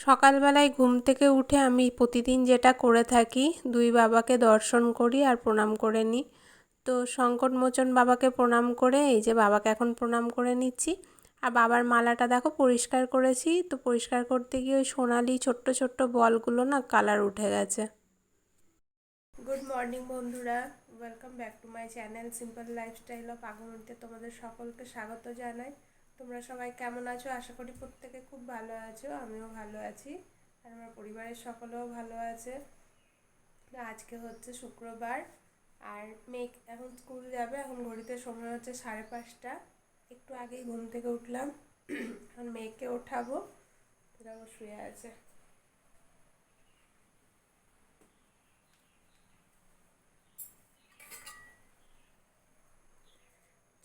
সকালবেলায় ঘুম থেকে উঠে আমি প্রতিদিন যেটা করে থাকি, দুই বাবাকে দর্শন করি আর প্রণাম করে নিই। তো সংকটমোচন বাবাকে প্রণাম করে এই যে বাবাকে এখন প্রণাম করে নিচ্ছি। আর বাবার মালাটা দেখো পরিষ্কার করেছি, তো পরিষ্কার করতে গিয়ে ওই সোনালি ছোট্ট ছোট্ট বলগুলো না কালার উঠে গেছে। গুড মর্নিং বন্ধুরা, welcome back to my channel simple lifestyle of আগমনীতে তোমাদের সকলকে স্বাগত জানাই। তোমরা সবাই কেমন আছো? আশা করি প্রত্যেকে খুব ভালো আছো, আমিও ভালো আছি আর আমার পরিবারের সকলেও ভালো আছে। আজকে হচ্ছে শুক্রবার আর মেয়ে এখন স্কুল যাবে। এখন ঘড়িতে সময় হচ্ছে 5:30। একটু আগেই ঘুম থেকে উঠলাম, এখন মেয়েকে ওঠাবো। দেখো শুয়ে আছে।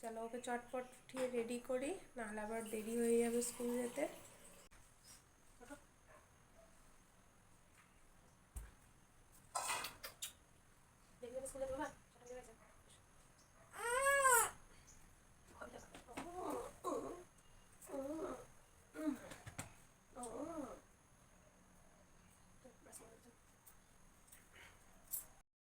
চলো ওকে চটপট উঠিয়ে রেডি করি, নাহলে আবার দেরি হয়ে যাবে স্কুল যেতে।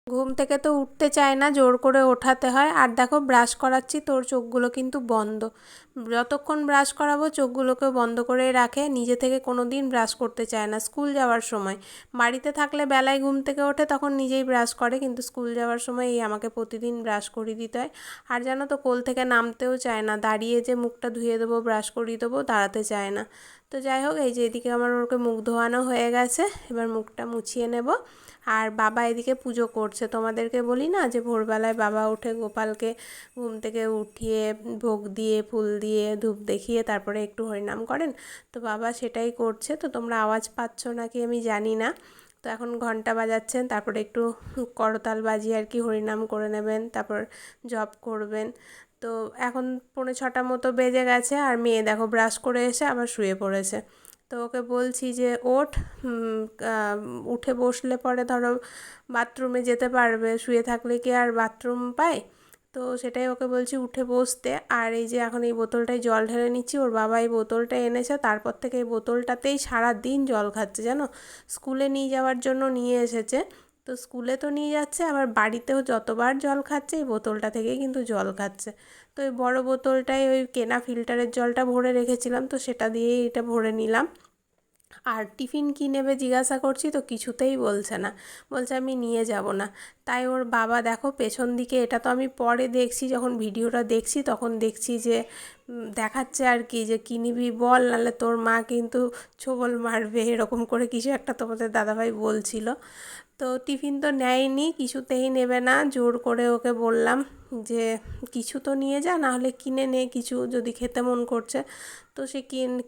ঘুম থেকে তো উঠতে চায় না, জোর করে ওঠাতে হয়। আর দেখো ব্রাশ করাচ্ছি, তোর চোখগুলো কিন্তু বন্ধ। যতক্ষণ ব্রাশ করাবো চোখগুলোকে বন্ধ করে রাখে, নিজে থেকে কোনো দিন ব্রাশ করতে চায় না। স্কুল যাওয়ার সময়, বাড়িতে থাকলে বেলায় ঘুম থেকে ওঠে তখন নিজেই ব্রাশ করে, কিন্তু স্কুল যাওয়ার সময় এই আমাকে প্রতিদিন ব্রাশ করিয়ে দিতে হয়। আর জানো তো কোল থেকে নামতেও চায় না, দাঁড়িয়ে যে মুখটা ধুয়ে দেবো ব্রাশ করিয়ে দেবো দাঁড়াতে চায় না। তো যাই হোক, এই যে এদিকে আমার ওকে মুখ ধোয়ানো হয়ে গেছে, এবার মুখটা মুছিয়ে নেব। আর বাবা এদিকে পুজো করছে। তোমাদেরকে বলি না যে ভোরবেলায় বাবা উঠে গোপালকে ঘুম থেকে উঠিয়ে ভোগ দিয়ে ফুল দিয়ে ধূপ দেখিয়ে তারপরে একটু হরিনাম করেন, তো বাবা সেটাই করছে। তো তোমরা আওয়াজ পাচ্ছ নাকি আমি জানি না। তো এখন ঘন্টা বাজাচ্ছেন, তারপরে একটু করতাল বাজিয়ে আর কি হরিনাম করে নেবেন, তারপর জপ করবেন। তো এখন 5:45 মতো বেজে গেছে আর মেয়ে দেখো ব্রাশ করে এসে আবার শুয়ে পড়েছে। তো ওকে বলছি যে ওঠ, উঠে বসলে পরে ধরো বাথরুমে যেতে পারবে, শুয়ে থাকলে কি আর বাথরুম পায়? তো সেটাই ওকে বলছি উঠে বসতে। আর এই যে এখন এই বোতলটায় জল ঢেলে নিচ্ছি, ওর বাবা এই বোতলটা এনেছে, তারপর থেকে এই বোতলটাতেই সারা দিন জল খাচ্ছে জানো। স্কুলে নিয়ে যাওয়ার জন্য নিয়ে এসেছে, তো স্কুলে তো নিয়ে যাচ্ছে, আবার বাড়িতেও যতবার জল খাচ্ছে এই বোতলটা থেকেই কিন্তু জল খাচ্ছে। তো এই বড় বোতলটায় ওই কেনা ফিল্টারের জলটা ভরে রেখেছিলাম, তো সেটা দিয়েই এটা ভরে নিলাম। আর টিফিন কী নেবে জিজ্ঞাসা করছি তো কিছুতেই বলছে না, বলছে আমি নিয়ে যাব না। তাই ওর বাবা দেখো পেছন দিকে, এটা তো আমি পরে দেখছি, যখন ভিডিওটা দেখছি তখন দেখছি যে দেখাচ্ছে আর কি যে কী নিবি বল, নাহলে তোর মা কিন্তু ছোবল মারবে, এরকম করে কিছু একটা তোমাদের দাদাভাই বলছিল। তো টিফিন তো নেয়নি, কিছুতেই নেবে না। জোর করে ওকে বললাম যে কিছু তো নিয়ে যা, নাহলে কিনে নে কিছু, যদি খেতে মন করছে। তো সে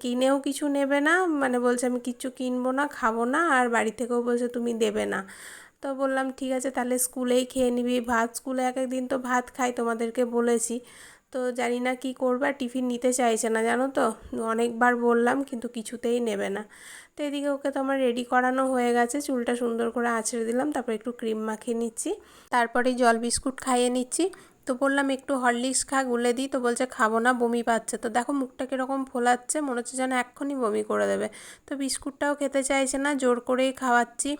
কিনেও কিছু নেবে না, মানে বলছে আমি কিচ্ছু কিনবো না, খাবো না, আর বাড়ি থেকেও বলছে তুমি দেবে না। তো বললাম ঠিক আছে তাহলে স্কুলেই খেয়ে নিবি ভাত, স্কুলে এক একদিন তো ভাত খাই তোমাদেরকে বলেছি। তো জানি না কি করবে, টিফিন নিতে চাইছে না জানো তো, অনেকবার বললাম কিন্তু কিছুতেই নেবে না। তো এদিকে ওকে তো আমার রেডি করানো হয়ে গেছে, চুলটা সুন্দর করে আঁচড়ে দিলাম, তারপর একটু ক্রিম মাখিয়ে নিচ্ছি, তারপরে জল বিস্কুট খাইয়ে নিচ্ছি। তো বললাম একটু হরলিক্স খা, গুলে দিই, তো বলছে খাবো না, বমি পাচ্ছে। তো দেখো মুখটা কীরকম ফোলাচ্ছে, মনে হচ্ছে যেন এক্ষুনি বমি করে দেবে। তো বিস্কুটটাও খেতে চাইছে না, জোর করেই খাওয়াচ্ছি।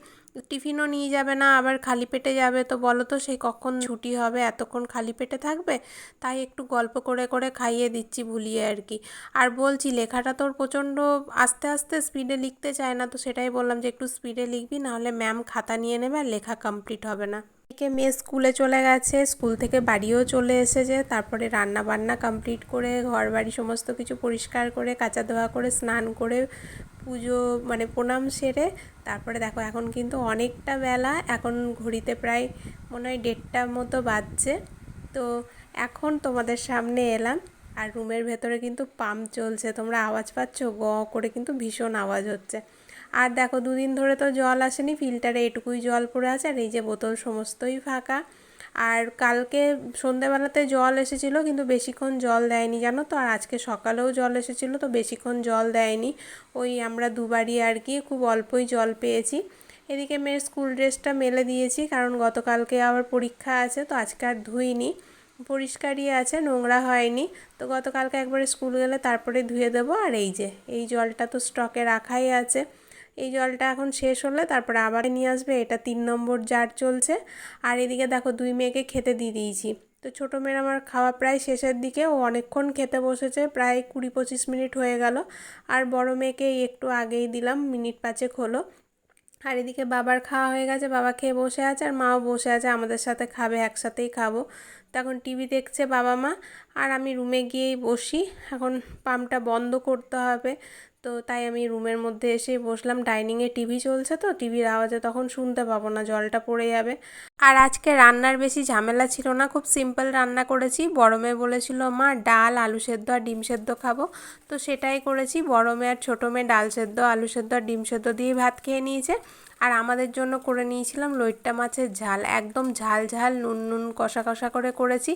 টিফিনও নিয়ে যাবে না, আবার খালি পেটে যাবে, তো বলো তো সেই কখন ছুটি হবে, এতক্ষণ খালি পেটে থাকবে। তাই একটু গল্প করে করে খাইয়ে দিচ্ছি ভুলিয়ে আর কি। আর বলছি লেখাটা তোর প্রচণ্ড আস্তে আস্তে স্পিডে লিখতে চায় না, তো সেটাই বললাম যে একটু স্পিডে লিখবি, নাহলে ম্যাম খাতা নিয়ে নেবে আর লেখা কমপ্লিট হবে না। এদিকে মেয়ে স্কুলে চলে গেছে, স্কুল থেকে বাড়িও চলে এসেছে, তারপরে রান্না বান্না কমপ্লিট করে ঘর বাড়ি সমস্ত কিছু পরিষ্কার করে কাচা ধোয়া করে স্নান করে পুজো মানে প্রণাম সেরে তারপরে দেখো এখন কিন্তু অনেকটা বেলা, এখন ঘড়িতে প্রায় মনে হয় 1:30 মতো বাজছে। তো এখন তোমাদের সামনে এলাম, আর রুমের ভেতরে কিন্তু পাম্প চলছে, তোমরা আওয়াজ পাচ্ছ, গ করে কিন্তু ভীষণ আওয়াজ হচ্ছে। আর দেখো 2 দিন ধরে তো জল আসেনি, ফিল্টারে এটুকুই জল পড়ে আছে, আর এই যে বোতল সমস্তই ফাঁকা। আর কালকে সন্ধেবেলাতে জল এসেছিলো কিন্তু বেশিক্ষণ জল দেয়নি জানো তো, আর আজকে সকালেও জল এসেছিলো তো বেশিক্ষণ জল দেয়নি, ওই আমরা দুবারই আর কি খুব অল্পই জল পেয়েছি। এদিকে মেয়ের স্কুল ড্রেসটা মেলে দিয়েছি, কারণ গতকালকে আবার পরীক্ষা আছে, তো আজকে আর ধুইনি, পরিষ্কারই আছে, নোংরা হয়নি। তো গতকালকে একবারে স্কুল গেলে তারপরে ধুয়ে দেবো। আর এই যে এই জলটা তো স্টকে রাখাই আছে, এই জলটা এখন শেষ হলে তারপরে আবার নিয়ে আসবে, এটা 3 নম্বর জার চলছে। আর এদিকে দেখো 2 মেয়েকে খেতে দিয়ে দিয়েছি। তো ছোটো মেয়ের আমার খাওয়া প্রায় শেষের দিকে, ও অনেকক্ষণ খেতে বসেছে, প্রায় 20-25 মিনিট হয়ে গেল। আর বড় মেয়েকে একটু আগেই দিলাম, মিনিট 5 হলো। আর এদিকে বাবার খাওয়া হয়ে গেছে, বাবা খেয়ে বসে আছে, আর মাও বসে আছে, আমাদের সাথে খাবে, একসাথেই খাবো। তখন টিভি দেখছে বাবা মা, আর আমি রুমে গিয়েই বসি। এখন পাম্পটা বন্ধ করতে হবে, তো তাই আমি রুমের মধ্যে এসে বসলাম। ডাইনিংয়ে টিভি চলছে, তো টিভির আওয়াজে তখন শুনতে পাবো না, জলটা পড়ে যাবে। আর আজকে রান্নার বেশি ঝামেলা ছিল না, খুব সিম্পল রান্না করেছি। বড় মেয়ে বলেছিল মা ডাল, আলু সেদ্ধ আর ডিম সেদ্ধ খাবো, তো সেটাই করেছি। বড় মেয়ে আর ছোটো মেয়ে ডাল সেদ্ধ, আলু সেদ্ধ আর ডিম সেদ্ধ দিয়ে ভাত খেয়ে নিয়েছে। আর আমাদের জন্য করে নিয়েছিলাম লইট্টা মাছের ঝাল, একদম ঝাল ঝাল নুন নুন কষা কষা করে করেছি।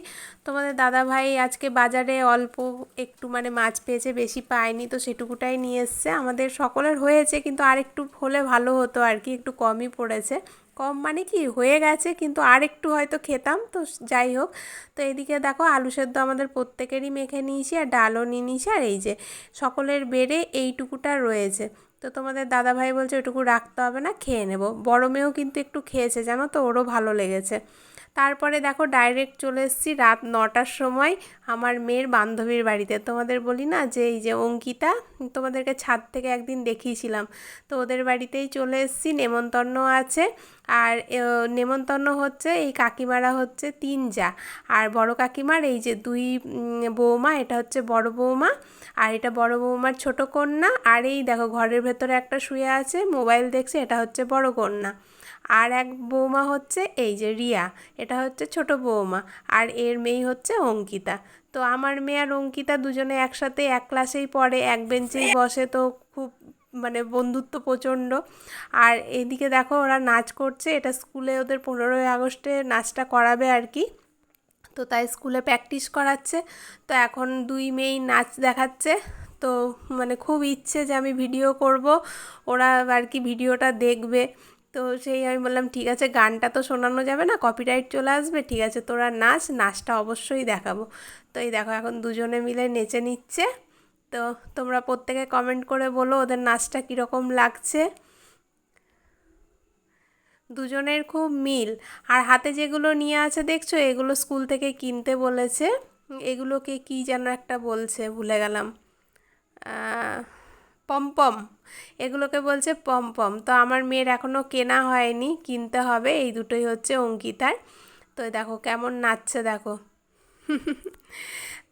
তোমাদের দাদা ভাই আজকে বাজারে অল্প একটু মানে মাছ পেয়েছে, বেশি পায়নি, তো সেটুকুটাই নিয়ে এসছে। আমাদের সকলের হয়েছে, কিন্তু আর একটু হলে ভালো হতো আর কি, একটু কমই পড়েছে। কম মানে কি হয়ে গেছে, কিন্তু আর একটু হয়তো খেতাম, তো যাই হোক। তো এদিকে দেখো আলু সেদ্ধ আমাদের প্রত্যেকেরই মেখে নিয়েছি, আর ডালও নিয়ে নিয়েছি। আর এই যে সকলের বেড়ে এইটুকুটা রয়েছে, তো তোমাদের দাদাভাই বলছে ওইটুকু রাখতে হবে না, খেয়ে নেব। বড় মেয়েও কিন্তু একটু খেয়েছে জানো তো, ওরও ভালো লেগেছে। তারপরে দেখো ডাইরেক্ট চলে এসেছি রাত 9টার সময় আমার মেয়ের বান্ধবীর বাড়িতে। তোমাদের বলি না যে এই যে অঙ্কিতা, তোমাদেরকে ছাদ থেকে একদিন দেখিয়েছিলাম, তো ওদের বাড়িতেই চলে এসেছি, নেমন্তন্ন আছে। আর নেমন্তন্ন হচ্ছে, এই কাকিমারা হচ্ছে 3 জা, আর বড় কাকিমার এই যে 2 বৌমা, এটা হচ্ছে বড় বৌমা, আর এটা বড় বৌমার ছোট কন্যা। আর এই দেখো ঘরের ভেতরে একটা শুয়ে আছে মোবাইল দেখছে, এটা হচ্ছে বড় কন্যা। আর এক বৌমা হচ্ছে এই যে রিয়া, এটা হচ্ছে ছোট বৌমা, আর এর মেয়ে হচ্ছে অঙ্কিতা। তো আমার মেয়ে আর অঙ্কিতা দুজনে একসাথে এক ক্লাসেই পড়ে, এক বেঞ্চেই বসে, তো খুব মানে বন্ধুত্ব প্রচণ্ড। আর এদিকে দেখো ওরা নাচ করছে, এটা স্কুলে ওদের 15ই আগস্টে নাচটা করাবে আর কি, তো তাই স্কুলে প্র্যাকটিস করাচ্ছে। তো এখন 2 মেয়েই নাচ দেখাচ্ছে, তো মানে খুব ইচ্ছে যে আমি ভিডিও করব, ওরা আর কি ভিডিওটা দেখবে। তো সেই আমি বললাম ঠিক আছে, গানটা তো শোনানো যাবে না, কপিরাইট চলে আসবে, ঠিক আছে তোরা নাচ, নাচটা অবশ্যই দেখাবো। তো এই দেখো এখন দুজনে মিলে নেচে নিচ্ছে। তো তোমরা প্রত্যেকে কমেন্ট করে বলো ওদের নাচটা কীরকম লাগছে। দুজনের খুব মিল। আর হাতে যেগুলো নিয়ে আছে দেখছো, এগুলো স্কুল থেকে কিনতে বলেছে। এগুলোকে কি যেন একটা বলছে, ভুলে গেলাম। পমপম, এগুলোকে বলছে পমপম। তো আমার মেয়ের এখনও কেনা হয়নি, কিনতে হবে। এই দুটোই হচ্ছে অঙ্কিতার। তো দেখো কেমন নাচছে দেখো।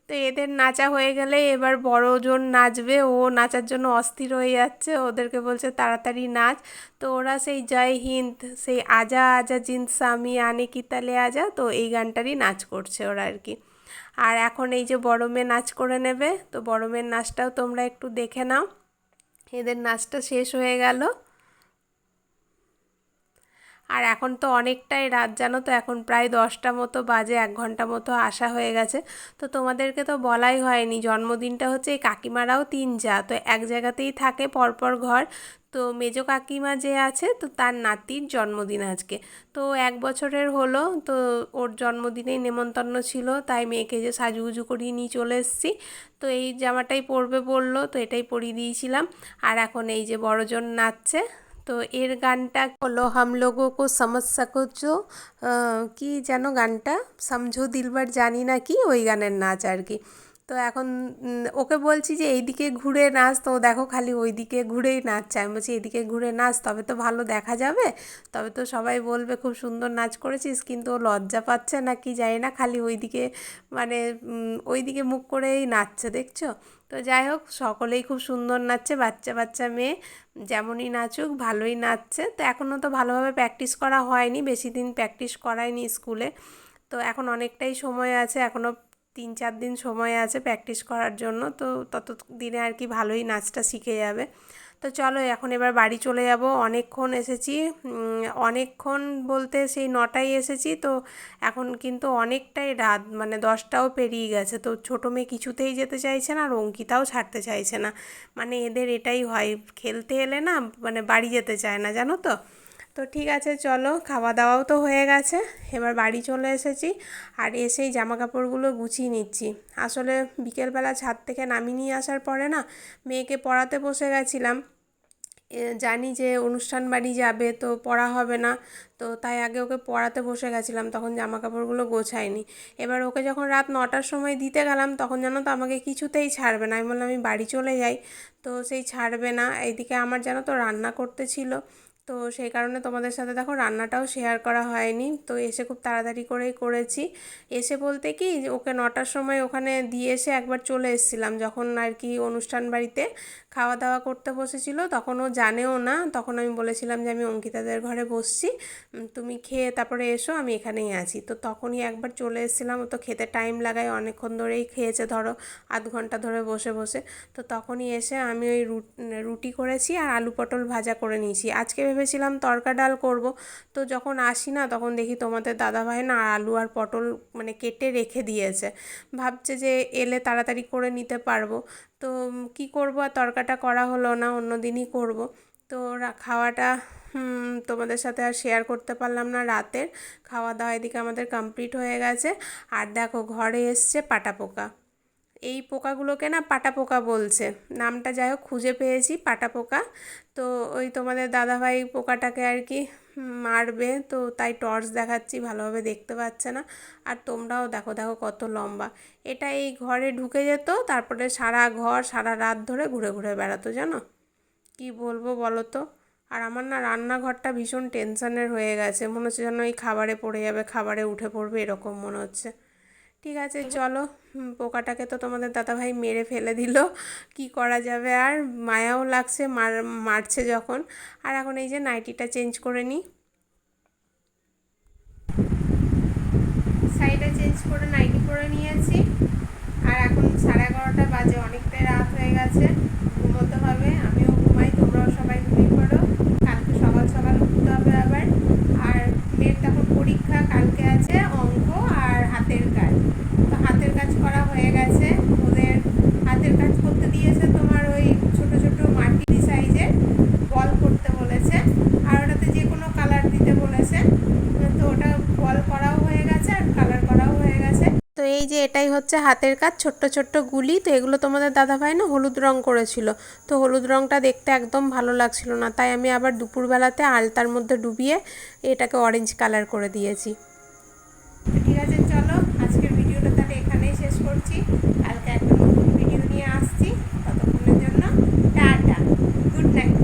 তো এদের নাচা হয়ে গেলে এবার বড়জন নাচবে, ও নাচার জন্য অস্থির হয়ে যাচ্ছে, ওদেরকে বলছে তাড়াতাড়ি নাচ। তো ওরা সেই জয় হিন্দ, সেই আজা আজা জিন্দ স্বামী আনে কি তালে আজা, তো এই গানটারই নাচ করছে ওরা আর কি। আর এখন এই যে বড় মেয়ে নাচ করে নেবে, তো বড় মেয়ের নাচটাও তোমরা একটু দেখে নাও। এদের নাচটা শেষ হয়ে গেল। আর এখন তো অনেকটাই রাত জানো তো, এখন প্রায় 10টা মতো বাজে, 1 ঘন্টা মতো আসা হয়ে গেছে। তো তোমাদেরকে তো বলাই হয়নি, জন্মদিনটা হচ্ছে এই কাকিমারাও 3 জা, তো এক জায়গাতেই থাকে পরপর ঘর। তো মেজো কাকিমা যে আছে, তো তার নাতির জন্মদিন আজকে, তো 1 বছরের হলো। তো ওর জন্মদিনেই নেমন্তন্ন ছিল, তাই মেয়েকে যে সাজুগুজু করিয়ে নিয়ে চলে এসেছি। তো এই জামাটাই পরবে বললো, তো এটাই পরিয়ে দিয়েছিলাম। আর এখন এই যে বড়জন নাচছে। তো এর গানটা হলো হাম লোগো কো সমঝ সকো চো, কি যেন গানটা, সমঝো দিলবার জানি না কি, ওই গানের নাচ আর কি। তো এখন ওকে বলছি যে এইদিকে ঘুরে নাচ, তো দেখো খালি ওই দিকে ঘুরেই নাচছে। আমি বলছি এদিকে ঘুরে নাচ, তবে তো ভালো দেখা যাবে, তবে তো সবাই বলবে খুব সুন্দর নাচ করেছিস, কিন্তু ও লজ্জা পাচ্ছে না কি জানি না, খালি ওইদিকে মানে ওইদিকে মুখ করেই নাচছে দেখছো। তো যাই হোক, সকলেই খুব সুন্দর নাচছে, বাচ্চা বাচ্চা মেয়ে যেমনই নাচুক ভালোই নাচছে। তো এখনও তো ভালোভাবে প্র্যাকটিস করা হয়নি, বেশি দিন প্র্যাকটিস করায়নি স্কুলে, তো এখন অনেকটাই সময় আছে, এখনও 3-4 দিন সময় আছে প্র্যাকটিস করার জন্য, তো তত দিনে আর কি ভালোই নাচটা শিখে যাবে। তো চলো এখন এবার বাড়ি চলে যাব, অনেকক্ষণ এসেছি, অনেকক্ষণ বলতে সেই 9টায় এসেছি, তো এখন কিন্তু অনেকটাই রাত, মানে 10টাও পেরিয়ে গেছে। তো ছোটো মেয়ে কিছুতেই যেতে চাইছে না, আর অঙ্কিতাও ছাড়তে চাইছে না, মানে এদের এটাই হয়, খেলতে এলে না মানে বাড়ি যেতে চায় না জানো তো। তো ঠিক আছে চলো, খাওয়া দাওয়াও তো হয়ে গেছে, এবার বাড়ি চলে এসেছি। আর এসেই জামা কাপড়গুলো গুছিয়ে নিচ্ছি। আসলে বিকেলবেলা ছাদ থেকে নামিয়ে নিয়ে আসার পরে না মেয়েকে পড়াতে বসে গেছিলাম, জানি যে অনুষ্ঠান বাড়ি যাবে তো পড়া হবে না, তো তাই আগে ওকে পড়াতে বসে গেছিলাম, তখন জামা কাপড়গুলো গোছাইনি। এবার ওকে যখন রাত 9টার সময় দিতে গেলাম তখন যেন তো আমাকে কিছুতেই ছাড়বে না, আমি বললাম আমি বাড়ি চলে যাই, তো সেই ছাড়বে না। এইদিকে আমার যেন তো রান্না করতে ছিল, তো সেই কারণে তোমাদের সাথে দেখো রান্নাটাও শেয়ার করা হয়নি, তো এসে খুব তাড়াতাড়ি করেই করেছি। এসে বলতে কি ওকে 9টার সময় ওখানে দিয়ে এসে একবার চলে এসেছিলাম, যখন আর কি অনুষ্ঠান বাড়িতে খাওয়া দাওয়া করতে বসেছিল তখন ও জানেও না, তখন আমি বলেছিলাম যে আমি অঙ্কিতাদের ঘরে বসছি, তুমি খেয়ে তারপরে এসো, আমি এখানেই আছি। তো তখনই একবার চলে এসেছিলাম, ও তো খেতে টাইম লাগায়, অনেকক্ষণ ধরেই খেয়েছে, ধরো আধ ঘন্টা ধরে বসে বসে। তো তখনই এসে আমি ওই রুটি করেছি আর আলু পটল ভাজা করে নিয়েছি। আজকে ভেবেছিলাম তড়কা ডাল করব, তো যখন আসি না তখন দেখি তোমাদের দাদাভাই না আলু আর পটল মানে কেটে রেখে দিয়েছে, ভাবছে যে এলে তাড়াতাড়ি করে নিতে পারবো। তো কি করব, আর তরকাটা করা হলো না, অন্য দিনই করব। তো খাওয়াটা তোমাদের সাথে আর শেয়ার করতে পারলাম না। রাতের খাওয়া দাওয়া এদিকে আমাদের কমপ্লিট হয়ে গেছে। আর দেখো ঘরে এসছে পাটা পোকা, এই পোকাগুলোকে না পাটা পোকা বলছে, নামটা যাই হোক খুঁজে পেয়েছি পাটা পোকা। তো ওই তোমাদের দাদাভাই পোকাটাকে আর কি মারবে, তো তাই টর্চ দেখাচ্ছি, ভালোভাবে দেখতে পাচ্ছে না। আর তোমরাও দেখো দেখো কত লম্বা, এটা এই ঘরে ঢুকে যেত, তারপরে সারা ঘর সারা রাত ধরে ঘুরে ঘুরে বেড়াতো, জানো কি বলবো বলো তো। আর আমার না রান্নাঘরটা ভীষণ টেনশনের হয়ে গেছে, মনে হচ্ছে যেন এই খাবারে পড়ে যাবে, খাবারে উঠে পড়বে, এরকম মনে হচ্ছে। ঠিক আছে চলো, পোকাটাকে তো তোমাদের দাদাভাই মেরে ফেলে দিল, কি করা যাবে আর, মায়াও লাগছে মারছে যখন। আর এখন এই যে নাইটিটা চেঞ্জ করে নিই, শাড়িটা চেঞ্জ করে নাইটি পরে নিয়েছি। আর এখন 11:30 বাজে, অনেকটাই রাত হয়ে গেছে, ঘুমোতে হবে, আমিও ঘুমাই, তোমরাও সবাই ঘুমিয়ে পড়ো, কালকে সকাল সকাল উঠতে হবে আবার। আর মেয়ের তখন পরীক্ষা, কালকে আছে অঙ্ক আর হাতের কাজ, তো হাতের কাজ করা হয়ে গেছে। ওদের হাতের কাজ করতে দিয়েছে তোমার ওই ছোট ছোট মাটির সাইজের বল করতে বলেছে, আর ওটাতে যে কোনো কালার দিতে বলেছে, তো ওটা বল করাও হয়ে গেছে আর কালার করাও হয়ে গেছে। তো এই যে এটাই হচ্ছে হাতের কাজ, ছোট্ট ছোট্ট গুলি, তো এগুলো তোমাদের দাদাভাই না হলুদ রং করেছিল, তো হলুদ রংটা দেখতে একদম ভালো লাগছিল না, তাই আমি আবার দুপুরবেলাতে আলতার মধ্যে ডুবিয়ে এটাকে অরেঞ্জ কালার করে দিয়েছি। ঠিক আছে চলো, আজকের ভিডিওটা তাহলে এখানেই শেষ করছি, কালকে একটা নতুন ভিডিও নিয়ে আসছি, ততক্ষণের জন্য টাটা, গুড নাইট।